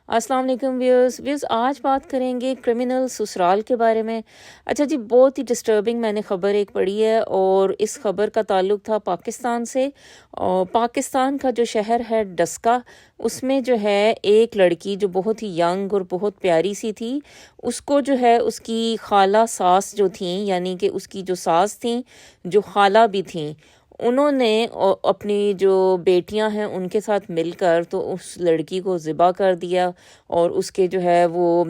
السلام علیکم ویورز آج بات کریں گے کرمنل سسرال کے بارے میں۔ اچھا جی، بہت ہی ڈسٹربنگ میں نے خبر ایک پڑھی ہے، اور اس خبر کا تعلق تھا پاکستان سے۔ اور پاکستان کا جو شہر ہے ڈسکا، اس میں جو ہے ایک لڑکی جو بہت ہی ینگ اور بہت پیاری سی تھی، اس کو جو ہے اس کی خالہ ساس جو تھیں، یعنی کہ اس کی جو ساس تھیں، جو خالہ بھی تھیں، انہوں نے اپنی جو بیٹیاں ہیں ان کے ساتھ مل کر تو اس لڑکی کو ذبح کر دیا، اور اس کے جو ہے وہ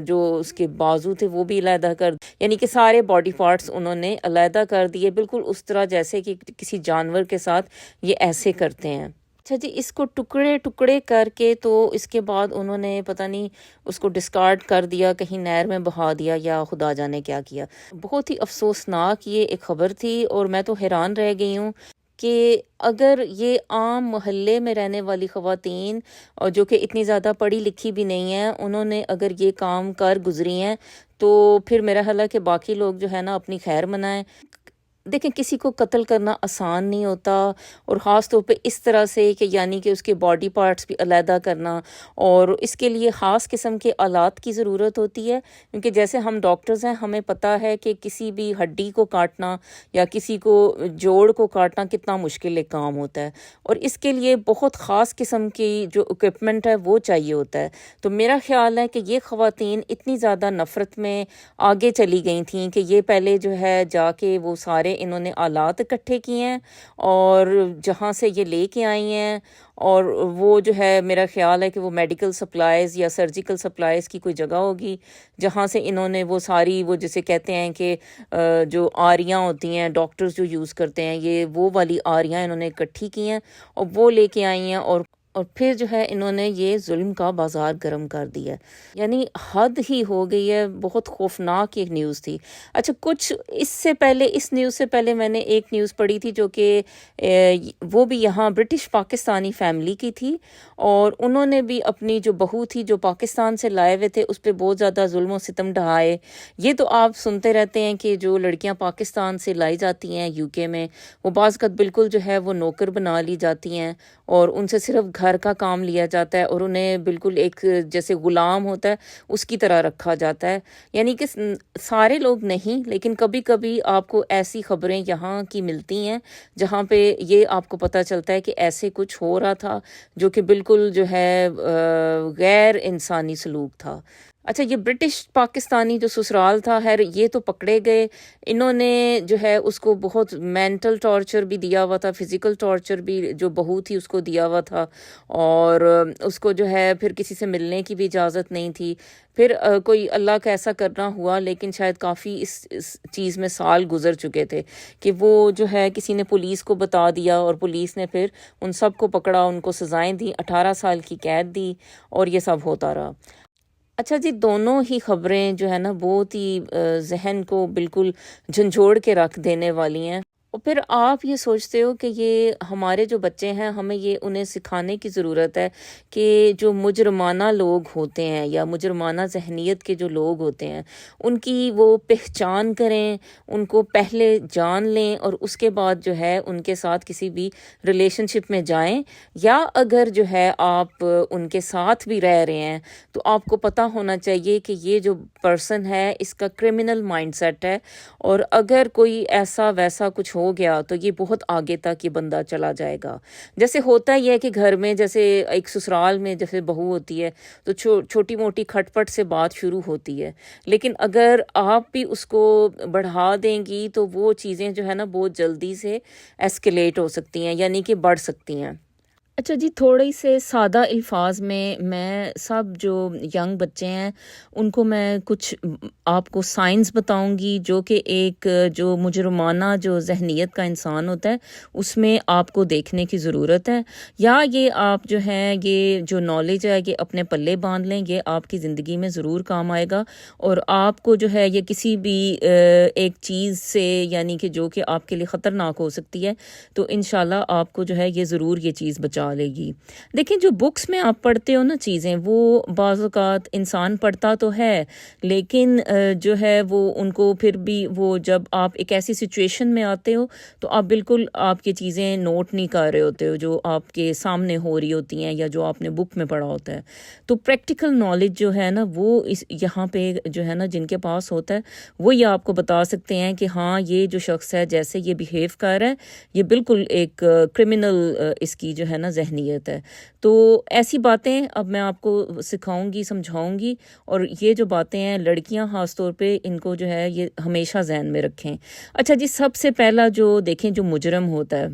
جو اس کے بازو تھے وہ بھی علیحدہ یعنی کہ سارے باڈی پارٹس انہوں نے علیحدہ کر دیے، بالکل اس طرح جیسے کہ کسی جانور کے ساتھ یہ ایسے کرتے ہیں۔ اچھا جی، اس کو ٹکڑے ٹکڑے کر کے تو اس کے بعد انہوں نے پتہ نہیں اس کو ڈسکارڈ کر دیا، کہیں نہر میں بہا دیا یا خدا جانے کیا کیا۔ بہت ہی افسوسناک یہ ایک خبر تھی، اور میں تو حیران رہ گئی ہوں کہ اگر یہ عام محلے میں رہنے والی خواتین، اور جو کہ اتنی زیادہ پڑھی لکھی بھی نہیں ہیں، انہوں نے اگر یہ کام کر گزری ہیں، تو پھر میرا خیال ہے کہ باقی لوگ جو ہے نا اپنی خیر منائیں۔ دیکھیں، کسی کو قتل کرنا آسان نہیں ہوتا، اور خاص طور پہ اس طرح سے کہ یعنی کہ اس کے باڈی پارٹس بھی علیحدہ کرنا، اور اس کے لیے خاص قسم کے آلات کی ضرورت ہوتی ہے، کیونکہ جیسے ہم ڈاکٹرز ہیں، ہمیں پتہ ہے کہ کسی بھی ہڈی کو کاٹنا یا کسی کو جوڑ کو کاٹنا کتنا مشکل ایک کام ہوتا ہے، اور اس کے لیے بہت خاص قسم کی جو اکوپمنٹ ہے وہ چاہیے ہوتا ہے۔ تو میرا خیال ہے کہ یہ خواتین اتنی زیادہ نفرت میں آگے چلی گئی تھیں کہ یہ پہلے جو ہے جا کے وہ سارے انہوں نے آلات اکٹھے کیے ہیں، اور جہاں سے یہ لے کے آئی ہیں، اور وہ جو ہے میرا خیال ہے کہ وہ میڈیکل سپلائز یا سرجیکل سپلائز کی کوئی جگہ ہوگی جہاں سے انہوں نے وہ ساری، وہ جسے کہتے ہیں کہ جو آریاں ہوتی ہیں ڈاکٹرز جو یوز کرتے ہیں، یہ وہ والی آریاں انہوں نے اکٹھی کی ہیں، اور وہ لے کے آئی ہیں، اور پھر جو ہے انہوں نے یہ ظلم کا بازار گرم کر دیا ہے۔ یعنی حد ہی ہو گئی ہے، بہت خوفناک ایک نیوز تھی۔ اچھا، کچھ اس سے پہلے، اس نیوز سے پہلے میں نے ایک نیوز پڑھی تھی جو کہ وہ بھی یہاں برٹش پاکستانی فیملی کی تھی، اور انہوں نے بھی اپنی جو بہو تھی جو پاکستان سے لائے ہوئے تھے اس پہ بہت زیادہ ظلم و ستم ڈھائے۔ یہ تو آپ سنتے رہتے ہیں کہ جو لڑکیاں پاکستان سے لائی جاتی ہیں یو کے میں، وہ بعض اوقات بالکل جو ہے وہ نوکر بنا لی جاتی ہیں، اور ان سے صرف گھر کا کام لیا جاتا ہے، اور انہیں بالکل ایک جیسے غلام ہوتا ہے اس کی طرح رکھا جاتا ہے۔ یعنی کہ سارے لوگ نہیں، لیکن کبھی کبھی آپ کو ایسی خبریں یہاں کی ملتی ہیں جہاں پہ یہ آپ کو پتہ چلتا ہے کہ ایسے کچھ ہو رہا تھا جو کہ بالکل جو ہے غیر انسانی سلوک تھا۔ اچھا، یہ برٹش پاکستانی جو سسرال تھا، خیر یہ تو پکڑے گئے، انہوں نے جو ہے اس کو بہت مینٹل ٹارچر بھی دیا ہوا تھا، فزیکل ٹارچر بھی جو بہو تھی اس کو دیا ہوا تھا، اور اس کو جو ہے پھر کسی سے ملنے کی بھی اجازت نہیں تھی۔ پھر کوئی اللہ کا ایسا کرنا ہوا، لیکن شاید کافی اس چیز میں سال گزر چکے تھے کہ وہ جو ہے کسی نے پولیس کو بتا دیا، اور پولیس نے پھر ان سب کو پکڑا، ان کو سزائیں دی، 18 سال کی قید دی، اور یہ سب ہوتا رہا۔ اچھا جی، دونوں ہی خبریں جو ہے نا بہت ہی ذہن کو بالکل جھنجھوڑ کے رکھ دینے والی ہیں، اور پھر آپ یہ سوچتے ہو کہ یہ ہمارے جو بچے ہیں، ہمیں یہ انہیں سکھانے کی ضرورت ہے کہ جو مجرمانہ لوگ ہوتے ہیں یا مجرمانہ ذہنیت کے جو لوگ ہوتے ہیں، ان کی وہ پہچان کریں، ان کو پہلے جان لیں، اور اس کے بعد جو ہے ان کے ساتھ کسی بھی ریلیشن شپ میں جائیں، یا اگر جو ہے آپ ان کے ساتھ بھی رہ رہے ہیں تو آپ کو پتہ ہونا چاہیے کہ یہ جو پرسن ہے اس کا کرمنل مائنڈ سیٹ ہے، اور اگر کوئی ایسا ویسا کچھ ہو گیا تو یہ بہت آگے تک یہ بندہ چلا جائے گا۔ جیسے ہوتا ہی ہے کہ گھر میں جیسے ایک سسرال میں جیسے بہو ہوتی ہے تو چھوٹی موٹی کھٹ پٹ سے بات شروع ہوتی ہے، لیکن اگر آپ بھی اس کو بڑھا دیں گی تو وہ چیزیں جو ہے نا بہت جلدی سے ایسکیلیٹ ہو سکتی ہیں، یعنی کہ بڑھ سکتی ہیں۔ اچھا جی، تھوڑی سے سادہ الفاظ میں سب جو ینگ بچے ہیں ان کو میں کچھ آپ کو سائنس بتاؤں گی، جو کہ ایک جو مجرمانہ جو ذہنیت کا انسان ہوتا ہے اس میں آپ کو دیکھنے کی ضرورت ہے، یا یہ آپ جو ہیں یہ جو نالج ہے یہ اپنے پلے باندھ لیں، یہ آپ کی زندگی میں ضرور کام آئے گا، اور آپ کو جو ہے یہ کسی بھی ایک چیز سے، یعنی کہ جو کہ آپ کے لیے خطرناک ہو سکتی ہے، تو انشاءاللہ آپ کو جو ہے یہ ضرور یہ چیز بچا ڈالے گی. دیکھیں جو بکس میں آپ پڑھتے ہو نا چیزیں وہ بعض اوقات انسان پڑھتا تو ہے لیکن جو ہے وہ ان کو پھر بھی وہ جب آپ ایک ایسی سچویشن میں آتے ہو تو آپ بالکل آپ کی چیزیں نوٹ نہیں کر رہے ہوتے ہو جو آپ کے سامنے ہو رہی ہوتی ہیں یا جو آپ نے بک میں پڑھا ہوتا ہے. تو پریکٹیکل نالج جو ہے نا وہ یہاں پہ جو ہے نا جن کے پاس ہوتا ہے وہ یہ آپ کو بتا سکتے ہیں کہ ہاں یہ جو شخص ہے جیسے یہ بیہیو کر رہا ہے یہ بالکل ایک کرمنل اس کی جو ہے نا ذہنیت ہے. تو ایسی باتیں اب میں آپ کو سکھاؤں گی سمجھاؤں گی اور یہ جو باتیں ہیں لڑکیاں خاص طور پہ ان کو جو ہے یہ ہمیشہ ذہن میں رکھیں. اچھا جی سب سے پہلا جو دیکھیں جو مجرم ہوتا ہے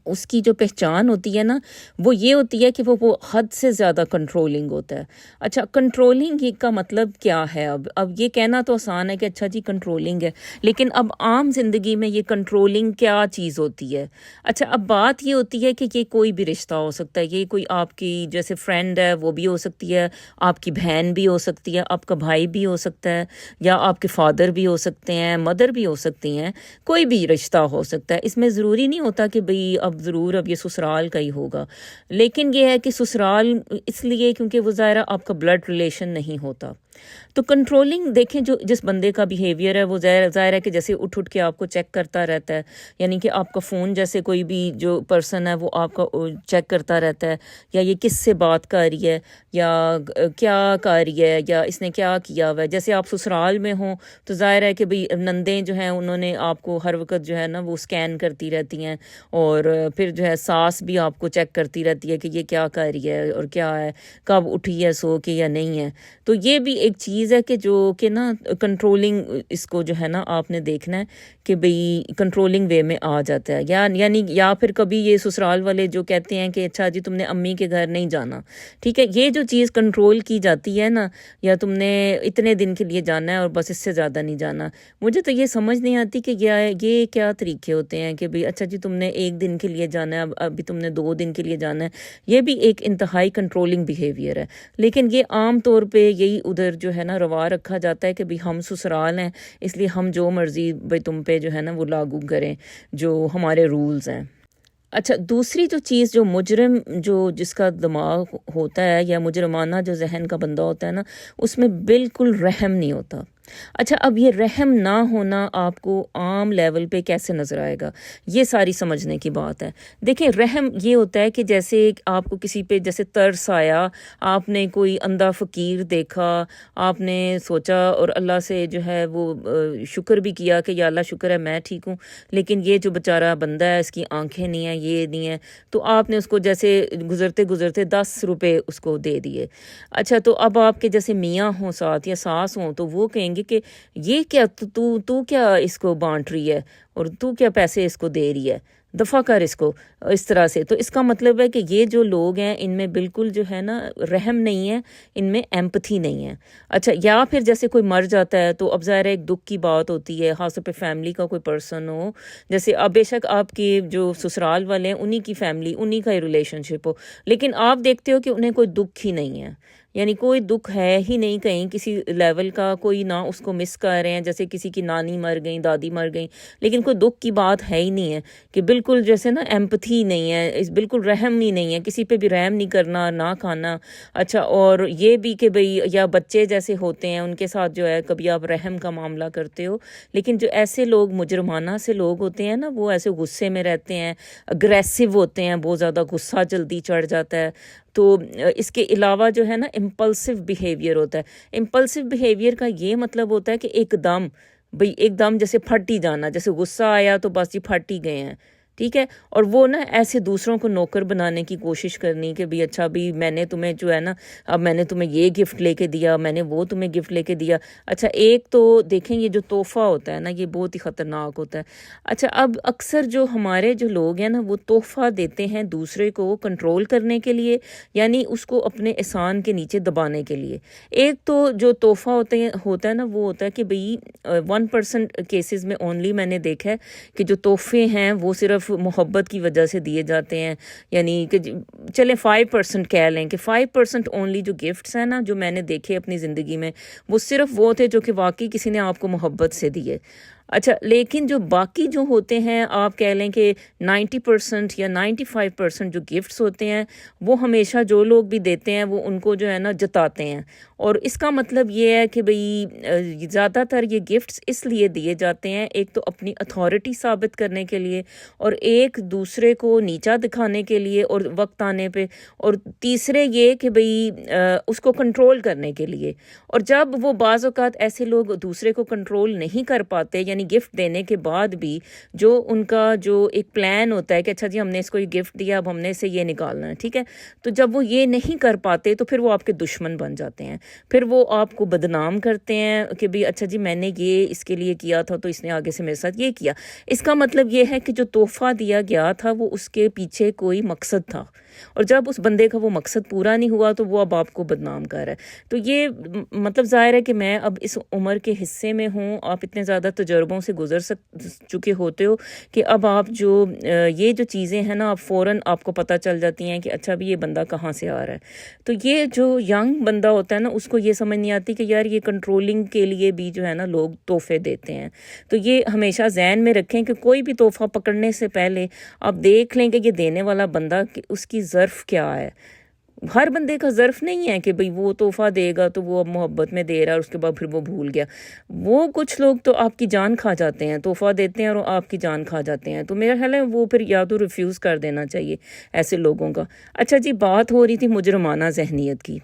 اس کی جو پہچان ہوتی ہے نا وہ یہ ہوتی ہے کہ وہ حد سے زیادہ کنٹرولنگ ہوتا ہے. اچھا کنٹرولنگ کا مطلب کیا ہے؟ اب یہ کہنا تو آسان ہے کہ اچھا جی کنٹرولنگ ہے لیکن اب عام زندگی میں یہ کنٹرولنگ کیا چیز ہوتی ہے؟ اچھا اب بات یہ ہوتی ہے کہ یہ کوئی بھی رشتہ ہو سکتا ہے. یہ کوئی آپ کی جیسے فرینڈ ہے وہ بھی ہو سکتی ہے, آپ کی بہن بھی ہو سکتی ہے, آپ کا بھائی بھی ہو سکتا ہے, یا آپ کے فادر بھی ہو سکتے ہیں, مدر بھی ہو سکتی ہیں, کوئی بھی رشتہ ہو سکتا ہے. اس میں ضروری نہیں ہوتا کہ بھئی اب ضرور اب یہ سسرال کا ہی ہوگا, لیکن یہ ہے کہ سسرال اس لیے کیونکہ وہ ظاہرہ آپ کا بلڈ ریلیشن نہیں ہوتا. تو کنٹرولنگ دیکھیں جو جس بندے کا بیہیویئر ہے وہ ظاہر ہے کہ جیسے اٹھ کے آپ کو چیک کرتا رہتا ہے, یعنی کہ آپ کا فون جیسے کوئی بھی جو پرسن ہے وہ آپ کا چیک کرتا رہتا ہے, یا یہ کس سے بات کر رہی ہے, یا کیا کر رہی ہے, یا اس نے کیا کیا ہوا ہے. جیسے آپ سسرال میں ہوں تو ظاہر ہے کہ بھئی نندیں جو ہیں انہوں نے آپ کو ہر وقت جو ہے نا وہ سکین کرتی رہتی ہیں, اور پھر جو ہے ساس بھی آپ کو چیک کرتی رہتی ہے کہ یہ کیا کر رہی ہے اور کیا ہے, کب اٹھی ہے سو کے یا نہیں ہے. تو یہ بھی ایک چیز ہے کہ جو کہ نا کنٹرولنگ اس کو جو ہے نا آپ نے دیکھنا ہے کہ بھئی کنٹرولنگ وے میں آ جاتا ہے. یعنی یا پھر کبھی یہ سسرال والے جو کہتے ہیں کہ اچھا جی تم نے امی کے گھر نہیں جانا, ٹھیک ہے, یہ جو چیز کنٹرول کی جاتی ہے نا, یا تم نے اتنے دن کے لیے جانا ہے اور بس اس سے زیادہ نہیں جانا. مجھے تو یہ سمجھ نہیں آتی کہ یہ کیا طریقے ہوتے ہیں کہ بھئی اچھا جی تم نے 1 دن کے لیے جانا ہے, ابھی تم نے 2 دن کے لیے جانا ہے. یہ بھی ایک انتہائی کنٹرولنگ بیہیویئر ہے, لیکن یہ عام طور پہ یہی ادھر جو ہے نا روا رکھا جاتا ہے کہ بھئی ہم سسرال ہیں اس لیے ہم جو مرضی بھئی تم پہ جو ہے نا وہ لاگو کریں جو ہمارے رولز ہیں. اچھا دوسری جو چیز جو مجرم جو جس کا دماغ ہوتا ہے یا مجرمانہ جو ذہن کا بندہ ہوتا ہے نا اس میں بالکل رحم نہیں ہوتا. اچھا اب یہ رحم نہ ہونا آپ کو عام لیول پہ کیسے نظر آئے گا, یہ ساری سمجھنے کی بات ہے. دیکھیں رحم یہ ہوتا ہے کہ جیسے آپ کو کسی پہ جیسے ترس آیا, آپ نے کوئی اندھا فقیر دیکھا, آپ نے سوچا اور اللہ سے جو ہے وہ شکر بھی کیا کہ یا اللہ شکر ہے میں ٹھیک ہوں, لیکن یہ جو بیچارہ بندہ ہے اس کی آنکھیں نہیں ہیں, یہ نہیں ہے, تو آپ نے اس کو جیسے گزرتے 10 روپے اس کو دے دیے. اچھا تو اب آپ کے جیسے میاں ہوں ساتھ یا ساس ہوں تو وہ کہیں گے کہ یہ کیا تو کیا اس کو بانٹ رہی ہے اور تو کیا پیسے اس کو دے رہی ہے, دفع کر اس کو, اس طرح سے. تو اس کا مطلب ہے کہ یہ جو لوگ ہیں ان میں بالکل جو ہے نا رحم نہیں ہے, ان میں ایمپتھی نہیں ہے. اچھا یا پھر جیسے کوئی مر جاتا ہے تو اب ظاہر ایک دکھ کی بات ہوتی ہے, خاص طور پہ فیملی کا کوئی پرسن ہو, جیسے اب بے شک آپ کی جو سسرال والے ہیں انہی کی فیملی انہی کا ہی ریلیشن شپ ہو, لیکن آپ دیکھتے ہو کہ انہیں کوئی دکھ ہی نہیں ہے, یعنی کوئی دکھ ہے ہی نہیں کہیں کسی لیول کا, کوئی نہ اس کو مس کر رہے ہیں جیسے کسی کی نانی مر گئیں, دادی مر گئیں, لیکن کوئی دکھ کی بات ہے ہی نہیں ہے کہ بالکل جیسے نا ایمپتھی نہیں ہے, بالکل رحم ہی نہیں ہے, کسی پہ بھی رحم نہیں کرنا نہ کھانا. اچھا اور یہ بھی کہ بھئی یا بچے جیسے ہوتے ہیں ان کے ساتھ جو ہے کبھی آپ رحم کا معاملہ کرتے ہو, لیکن جو ایسے لوگ مجرمانہ سے لوگ ہوتے ہیں نا وہ ایسے غصے میں رہتے ہیں, اگریسو ہوتے ہیں, بہت زیادہ غصہ جلدی چڑھ جاتا ہے. تو اس کے علاوہ جو ہے نا امپلسو بیہیویئر ہوتا ہے. امپلسو بیہیویئر کا یہ مطلب ہوتا ہے کہ ایک دم جیسے پھٹ ہی جانا, جیسے غصہ آیا تو بس یہ پھٹ ہی گئے ہیں, ٹھیک ہے. اور وہ نا ایسے دوسروں کو نوکر بنانے کی کوشش کرنی کہ بھی اچھا بھی میں نے تمہیں جو ہے نا اب میں نے تمہیں یہ گفٹ لے کے دیا, میں نے وہ تمہیں گفٹ لے کے دیا. اچھا ایک تو دیکھیں یہ جو تحفہ ہوتا ہے نا یہ بہت ہی خطرناک ہوتا ہے. اچھا اب اکثر جو ہمارے جو لوگ ہیں نا وہ تحفہ دیتے ہیں دوسرے کو کنٹرول کرنے کے لیے, یعنی اس کو اپنے احسان کے نیچے دبانے کے لیے. ایک تو جو تحفہ ہوتا ہے نا وہ ہوتا ہے کہ بھئی 1% کیسز میں اونلی میں نے دیکھا ہے کہ جو تحفے ہیں وہ صرف محبت کی وجہ سے دیے جاتے ہیں, یعنی کہ چلیں 5% کہہ لیں کہ 5% اونلی جو گفٹس ہیں نا جو میں نے دیکھے اپنی زندگی میں وہ صرف وہ تھے جو کہ واقعی کسی نے آپ کو محبت سے دیے. اچھا لیکن جو باقی جو ہوتے ہیں آپ کہہ لیں کہ 90% یا 95% جو گفٹس ہوتے ہیں وہ ہمیشہ جو لوگ بھی دیتے ہیں وہ ان کو جو ہے نا جتاتے ہیں، اور اس کا مطلب یہ ہے کہ بھئی زیادہ تر یہ گفٹس اس لیے دیے جاتے ہیں، ایک تو اپنی اتھارٹی ثابت کرنے کے لیے، اور ایک دوسرے کو نیچا دکھانے کے لیے اور وقت آنے پہ، اور تیسرے یہ کہ بھئی اس کو کنٹرول کرنے کے لیے۔ اور جب وہ بعض اوقات ایسے لوگ دوسرے کو کنٹرول نہیں کر پاتے، یعنی گفٹ دینے کے بعد بھی جو ان کا جو ایک پلان ہوتا ہے کہ اچھا جی ہم نے اس کو یہ گفٹ دیا، اب ہم نے اسے یہ نکالنا ہے، ٹھیک ہے، تو جب وہ یہ نہیں کر پاتے تو پھر وہ آپ کے دشمن بن جاتے ہیں، پھر وہ آپ کو بدنام کرتے ہیں کہ بھی اچھا جی میں نے یہ اس کے لیے کیا تھا تو اس نے آگے سے میرے ساتھ یہ کیا۔ اس کا مطلب یہ ہے کہ جو تحفہ دیا گیا تھا وہ اس کے پیچھے کوئی مقصد تھا، اور جب اس بندے کا وہ مقصد پورا نہیں ہوا تو وہ اب آپ کو بدنام کر رہا ہے۔ تو یہ مطلب ظاہر ہے کہ میں اب اس عمر کے حصے میں ہوں، آپ اتنے زیادہ تجربوں سے گزر چکے ہوتے ہو کہ اب آپ جو یہ جو چیزیں ہیں نا، اب فوراً آپ کو پتہ چل جاتی ہیں کہ اچھا بھی یہ بندہ کہاں سے آ رہا ہے۔ تو یہ جو ینگ بندہ ہوتا ہے نا، اس کو یہ سمجھ نہیں آتی کہ یار یہ کنٹرولنگ کے لیے بھی جو ہے نا لوگ تحفے دیتے ہیں۔ تو یہ ہمیشہ ذہن میں رکھیں کہ کوئی بھی تحفہ پکڑنے سے پہلے آپ دیکھ لیں کہ یہ دینے والا بندہ اس کی ظرف کیا ہے۔ ہر بندے کا ظرف نہیں ہے کہ بھئی وہ تحفہ دے گا تو وہ اب محبت میں دے رہا ہے اور اس کے بعد پھر وہ بھول گیا۔ وہ کچھ لوگ تو آپ کی جان کھا جاتے ہیں، تحفہ دیتے ہیں اور آپ کی جان کھا جاتے ہیں، تو میرا خیال ہے وہ پھر یا تو ریفیوز کر دینا چاہیے ایسے لوگوں کا۔ اچھا جی، بات ہو رہی تھی مجرمانہ ذہنیت کی۔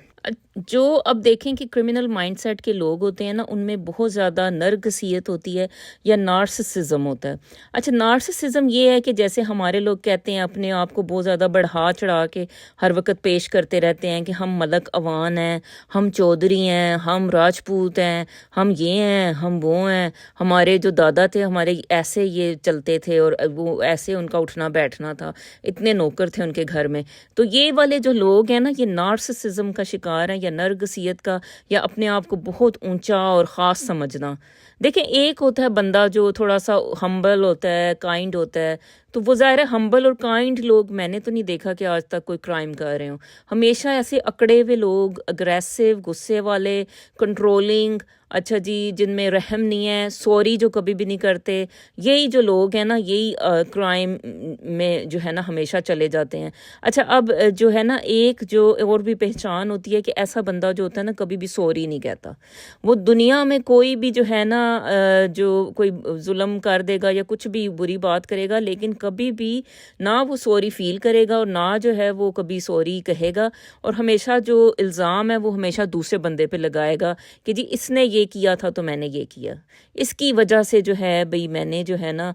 جو اب دیکھیں کہ کرمنل مائنڈ سیٹ کے لوگ ہوتے ہیں نا، ان میں بہت زیادہ نرگسیت ہوتی ہے یا نارسسزم ہوتا ہے۔ اچھا، نارسسزم یہ ہے کہ جیسے ہمارے لوگ کہتے ہیں اپنے آپ کو بہت زیادہ بڑھا چڑھا کے ہر وقت پیش کرتے رہتے ہیں کہ ہم ملک اوان ہیں، ہم چودھری ہیں، ہم راجپوت ہیں، ہم یہ ہیں، ہم وہ ہیں، ہمارے جو دادا تھے ہمارے ایسے یہ چلتے تھے اور وہ ایسے ان کا اٹھنا بیٹھنا تھا، اتنے نوکر تھے ان کے گھر میں۔ تو یہ والے جو لوگ ہیں نا، یہ نارسسزم کا شکار ہیں یا نرگسیت کا، یا اپنے آپ کو بہت اونچا اور خاص سمجھنا۔ دیکھیں، ایک ہوتا ہے بندہ جو تھوڑا سا ہمبل ہوتا ہے، کائنڈ ہوتا ہے، تو وہ ظاہر ہے ہمبل اور کائنڈ لوگ میں نے تو نہیں دیکھا کہ آج تک کوئی کرائم کر رہے ہوں۔ ہمیشہ ایسے اکڑے ہوئے لوگ، اگریسو، غصے والے، کنٹرولنگ، اچھا جی، جن میں رحم نہیں ہے، سوری جو کبھی بھی نہیں کرتے، یہی جو لوگ ہیں نا، یہی کرائم میں جو ہے نا ہمیشہ چلے جاتے ہیں۔ اچھا، اب جو ہے نا ایک جو اور بھی پہچان ہوتی ہے کہ ایسا بندہ جو ہوتا ہے نا کبھی بھی سوری نہیں کہتا۔ وہ دنیا میں کوئی بھی جو ہے نا جو کوئی ظلم کر دے گا یا کچھ بھی بری بات کرے گا، لیکن کبھی بھی نہ وہ سوری فیل کرے گا اور نہ جو ہے وہ کبھی سوری کہے گا، اور ہمیشہ جو الزام ہے وہ ہمیشہ دوسرے بندے پہ لگائے گا کہ جی اس نے یہ کیا تھا تو میں نے یہ کیا، اس کی وجہ سے جو ہے بھئی میں نے جو ہے نا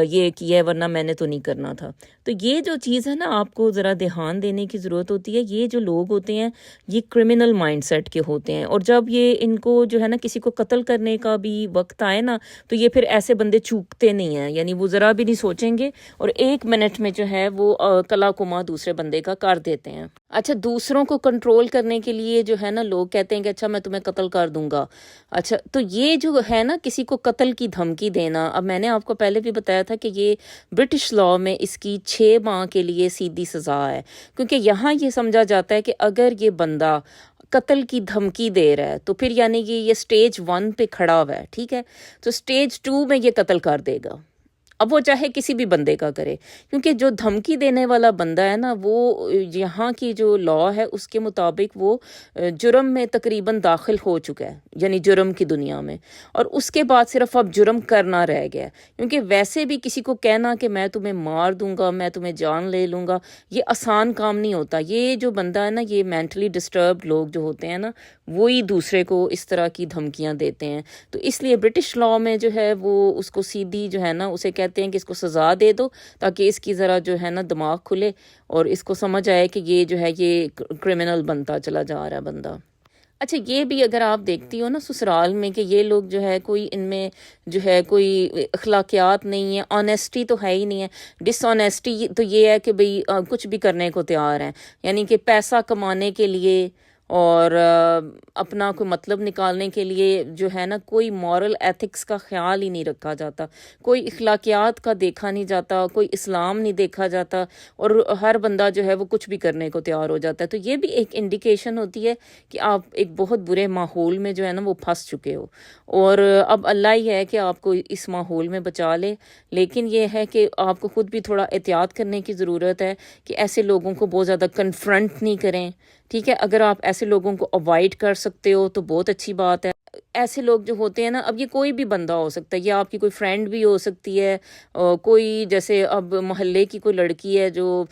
یہ کیا ہے، ورنہ میں نے تو نہیں کرنا تھا۔ تو یہ جو چیز ہے نا آپ کو ذرا دھیان دینے کی ضرورت ہوتی ہے۔ یہ جو لوگ ہوتے ہیں یہ کرمنل مائنڈ سیٹ کے ہوتے ہیں، اور جب یہ ان کو جو ہے نا کسی کو قتل کرنے کا بھی وقت آئے نا تو یہ پھر ایسے بندے چوکتے نہیں ہیں، یعنی وہ ذرا بھی نہیں سوچیں گے اور 1 منٹ میں جو ہے وہ کلا کما دوسرے بندے کا کر دیتے ہیں۔ اچھا، دوسروں کو کنٹرول کرنے کے لیے جو ہے نا لوگ کہتے ہیں کہ اچھا میں تمہیں قتل کر دوں گا۔ اچھا، تو یہ جو ہے نا کسی کو قتل کی دھمکی دینا، اب میں نے آپ کو پہلے بھی بتایا تھا کہ یہ برٹش لاء میں اس کی 6 ماہ کے لیے سیدھی سزا ہے، کیونکہ یہاں یہ سمجھا جاتا ہے کہ اگر یہ بندہ قتل کی دھمکی دے رہا ہے تو پھر یعنی کہ یہ سٹیج 1 پہ کھڑا ہوا ہے، ٹھیک ہے، تو سٹیج 2 میں یہ قتل کر دے گا، اب وہ چاہے کسی بھی بندے کا کرے، کیونکہ جو دھمکی دینے والا بندہ ہے نا وہ یہاں کی جو لاء ہے اس کے مطابق وہ جرم میں تقریباً داخل ہو چکا ہے، یعنی جرم کی دنیا میں، اور اس کے بعد صرف اب جرم کرنا رہ گیا ہے، کیونکہ ویسے بھی کسی کو کہنا کہ میں تمہیں مار دوں گا، میں تمہیں جان لے لوں گا، یہ آسان کام نہیں ہوتا۔ یہ جو بندہ ہے نا، یہ مینٹلی ڈسٹربڈ لوگ جو ہوتے ہیں نا وہی دوسرے کو اس طرح کی دھمکیاں دیتے ہیں، تو اس لیے برٹش لاء میں جو ہے وہ اس کو سیدھی جو ہے نا اسے کہتے ہیں کہ اس کو سزا دے دو تاکہ اس کی ذرا جو ہے نا دماغ کھلے اور اس کو سمجھ آئے کہ یہ جو ہے یہ کرمنل بنتا چلا جا رہا ہے بندہ۔ اچھا، یہ بھی اگر آپ دیکھتی ہو نا سسرال میں کہ یہ لوگ جو ہے کوئی ان میں جو ہے کوئی اخلاقیات نہیں ہے، آنیسٹی تو ہے ہی نہیں ہے، ڈس آنیسٹی تو یہ ہے کہ بھئی کچھ بھی کرنے کو تیار ہیں، یعنی کہ پیسہ کمانے کے لیے اور اپنا کوئی مطلب نکالنے کے لیے جو ہے نا کوئی مورل ایتھکس کا خیال ہی نہیں رکھا جاتا، کوئی اخلاقیات کا دیکھا نہیں جاتا، کوئی اسلام نہیں دیکھا جاتا، اور ہر بندہ جو ہے وہ کچھ بھی کرنے کو تیار ہو جاتا ہے. تو یہ بھی ایک انڈیکیشن ہوتی ہے کہ آپ ایک بہت برے ماحول میں جو ہے نا وہ پھنس چکے ہو. اور اب اللہ ہی ہے کہ آپ کو اس ماحول میں بچا لے، لیکن یہ ہے کہ آپ کو خود بھی تھوڑا احتیاط کرنے کی ضرورت ہے کہ ایسے لوگوں کو بہت زیادہ کنفرنٹ نہیں کریں. ٹھیک ہے، اگر آپ ایسے لوگوں کو اوائڈ کر سکتے ہو تو بہت اچھی بات ہے. ایسے لوگ جو ہوتے ہیں نا، اب یہ کوئی بھی بندہ ہو سکتا ہے، یہ آپ کی کوئی فرینڈ بھی ہو سکتی ہے، کوئی جیسے اب محلے کی کوئی لڑکی ہے جو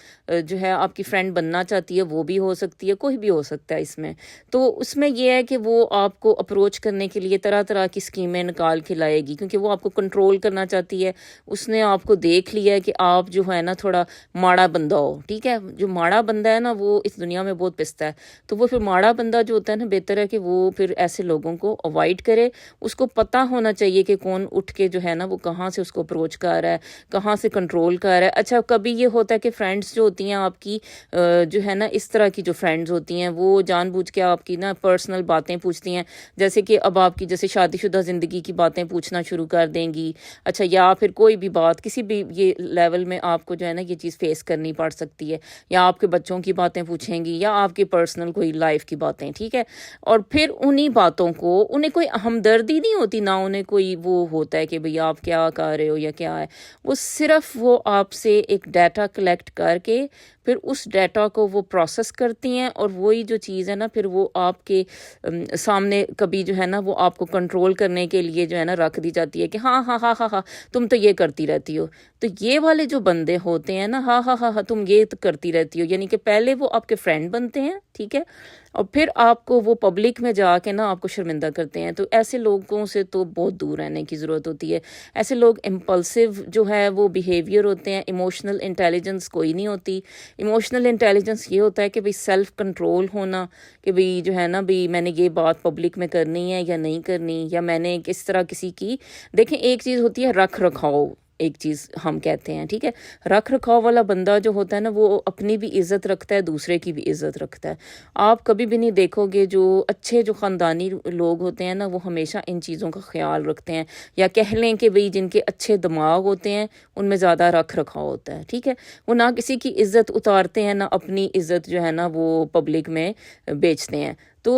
ہے آپ کی فرینڈ بننا چاہتی ہے، وہ بھی ہو سکتی ہے، کوئی بھی ہو سکتا ہے اس میں. تو اس میں یہ ہے کہ وہ آپ کو اپروچ کرنے کے لیے طرح طرح کی اسکیمیں نکال کے لائے گی، کیونکہ وہ آپ کو کنٹرول کرنا چاہتی ہے. اس نے آپ کو دیکھ لیا ہے کہ آپ جو ہے نا تھوڑا ماڑا بندہ ہو. ٹھیک ہے، جو ماڑا بندہ ہے نا وہ اس دنیا میں بہت پستا ہے. تو وہ پھر ماڑا بندہ جو ہوتا ہے نا، بہتر ہے کہ وہ پھر ایسے لوگوں کو اوائڈ کرے. اس کو پتہ ہونا چاہیے کہ کون اٹھ کے جو ہے نا وہ کہاں سے اس کو اپروچ کر رہا ہے، کہاں سے کنٹرول کر رہا ہے. اچھا، کبھی یہ ہوتا ہے کہ فرینڈس جو ہوتی ہیں آپ کی جو ہے نا، اس طرح کی جو فرینڈز ہوتی ہیں وہ جان بوجھ کے آپ کی نا پرسنل باتیں پوچھتی ہیں، جیسے کہ اب آپ کی جیسے شادی شدہ زندگی کی باتیں پوچھنا شروع کر دیں گی. اچھا، یا پھر کوئی بھی بات کسی بھی یہ لیول میں آپ کو جو ہے نا یہ چیز فیس کرنی پڑ سکتی ہے، یا آپ کے بچوں کی باتیں پوچھیں گی، یا آپ کے پرسنل کوئی لائف کی باتیں. ٹھیک ہے، اور پھر انہی باتوں کو انہیں کوئی ہمدردی نہیں ہوتی، نہ انہیں کوئی وہ ہوتا ہے کہ بھئی آپ کیا کر رہے ہو یا کیا ہے. وہ صرف وہ آپ سے ایک ڈیٹا کلیکٹ کر کے پھر اس ڈیٹا کو وہ پروسیس کرتی ہیں، اور وہی جو چیز ہے نا پھر وہ آپ کے سامنے کبھی جو ہے نا وہ آپ کو کنٹرول کرنے کے لیے جو ہے نا رکھ دی جاتی ہے کہ ہاں ہاں ہاں ہاں ہاں تم تو یہ کرتی رہتی ہو. تو یہ والے جو بندے ہوتے ہیں نا، ہاں ہاں ہاں ہاں تم یہ تو کرتی رہتی ہو، یعنی کہ پہلے وہ آپ کے فرینڈ بنتے ہیں. ٹھیک ہے، اور پھر آپ کو وہ پبلک میں جا کے نا آپ کو شرمندہ کرتے ہیں. تو ایسے لوگوں سے تو بہت دور رہنے کی ضرورت ہوتی ہے. ایسے لوگ امپلسو جو ہے وہ بیہیویئر ہوتے ہیں، ایموشنل انٹیلیجنس کوئی نہیں ہوتی. ایموشنل انٹیلیجنس یہ ہوتا ہے کہ بھئی سیلف کنٹرول ہونا، کہ بھئی جو ہے نا بھئی میں نے یہ بات پبلک میں کرنی ہے یا نہیں کرنی، یا میں نے کس طرح کسی کی. دیکھیں، ایک چیز ہوتی ہے رکھ رکھاؤ، ایک چیز ہم کہتے ہیں. ٹھیک ہے، رکھ رکھاؤ والا بندہ جو ہوتا ہے نا وہ اپنی بھی عزت رکھتا ہے، دوسرے کی بھی عزت رکھتا ہے. آپ کبھی بھی نہیں دیکھو گے جو اچھے جو خاندانی لوگ ہوتے ہیں نا وہ ہمیشہ ان چیزوں کا خیال رکھتے ہیں، یا کہہ لیں کہ بھئی جن کے اچھے دماغ ہوتے ہیں ان میں زیادہ رکھ رکھاؤ ہوتا ہے. ٹھیک ہے، وہ نہ کسی کی عزت اتارتے ہیں، نہ اپنی عزت جو ہے نا وہ پبلک میں بیچتے ہیں. تو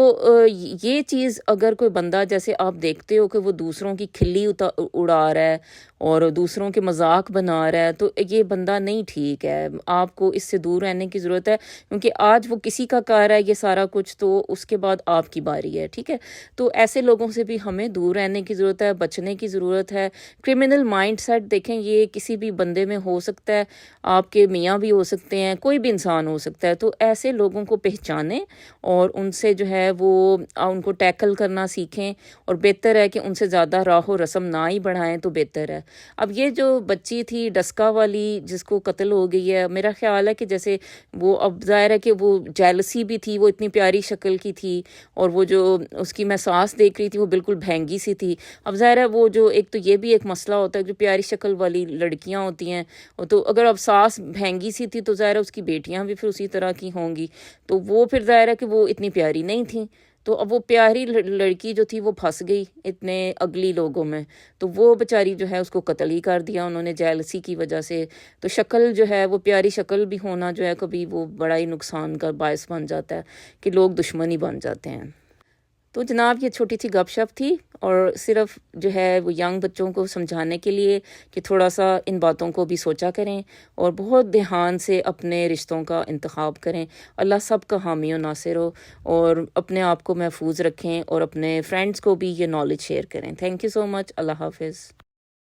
یہ چیز اگر کوئی بندہ جیسے آپ دیکھتے ہو کہ وہ دوسروں کی کھلی اڑا رہا ہے اور دوسروں کے مذاق بنا رہا ہے، تو یہ بندہ نہیں ٹھیک ہے. آپ کو اس سے دور رہنے کی ضرورت ہے، کیونکہ آج وہ کسی کا کار ہے یہ سارا کچھ، تو اس کے بعد آپ کی باری ہے. ٹھیک ہے، تو ایسے لوگوں سے بھی ہمیں دور رہنے کی ضرورت ہے، بچنے کی ضرورت ہے. کرمنل مائنڈ سیٹ دیکھیں، یہ کسی بھی بندے میں ہو سکتا ہے، آپ کے میاں بھی ہو سکتے ہیں، کوئی بھی انسان ہو سکتا ہے. تو ایسے لوگوں کو پہچانیں اور ان سے جو ہے وہ ان کو ٹیکل کرنا سیکھیں، اور بہتر ہے کہ ان سے زیادہ راہ و رسم نہ ہی بڑھائیں تو بہتر ہے. اب یہ جو بچی تھی ڈسکا والی جس کو قتل ہو گئی ہے، میرا خیال ہے کہ جیسے وہ، اب ظاہر ہے کہ وہ جیلسی بھی تھی، وہ اتنی پیاری شکل کی تھی، اور وہ جو اس کی میں ساس دیکھ رہی تھی وہ بالکل بھینگی سی تھی. اب ظاہر ہے وہ جو ایک تو یہ بھی ایک مسئلہ ہوتا ہے، جو پیاری شکل والی لڑکیاں ہوتی ہیں، تو اگر اب ساس بھینگی سی تھی تو ظاہر ہے اس کی بیٹیاں بھی پھر اسی طرح کی ہوں گی، تو وہ پھر ظاہر ہے کہ وہ اتنی پیاری نہیں تھیں. تو اب وہ پیاری لڑکی جو تھی وہ پھنس گئی اتنے اگلی لوگوں میں، تو وہ بیچاری جو ہے اس کو قتل ہی کر دیا انہوں نے جیلسی کی وجہ سے. تو شکل جو ہے وہ پیاری شکل بھی ہونا جو ہے کبھی وہ بڑا ہی نقصان کا باعث بن جاتا ہے کہ لوگ دشمن ہی بن جاتے ہیں. تو جناب یہ چھوٹی سی گپ شپ تھی، اور صرف جو ہے وہ ینگ بچوں کو سمجھانے کے لیے کہ تھوڑا سا ان باتوں کو بھی سوچا کریں، اور بہت دھیان سے اپنے رشتوں کا انتخاب کریں. اللہ سب کا حامی و ناصر ہو، اور اپنے آپ کو محفوظ رکھیں، اور اپنے فرینڈز کو بھی یہ نالج شیئر کریں. تھینک یو سو مچ. اللہ حافظ.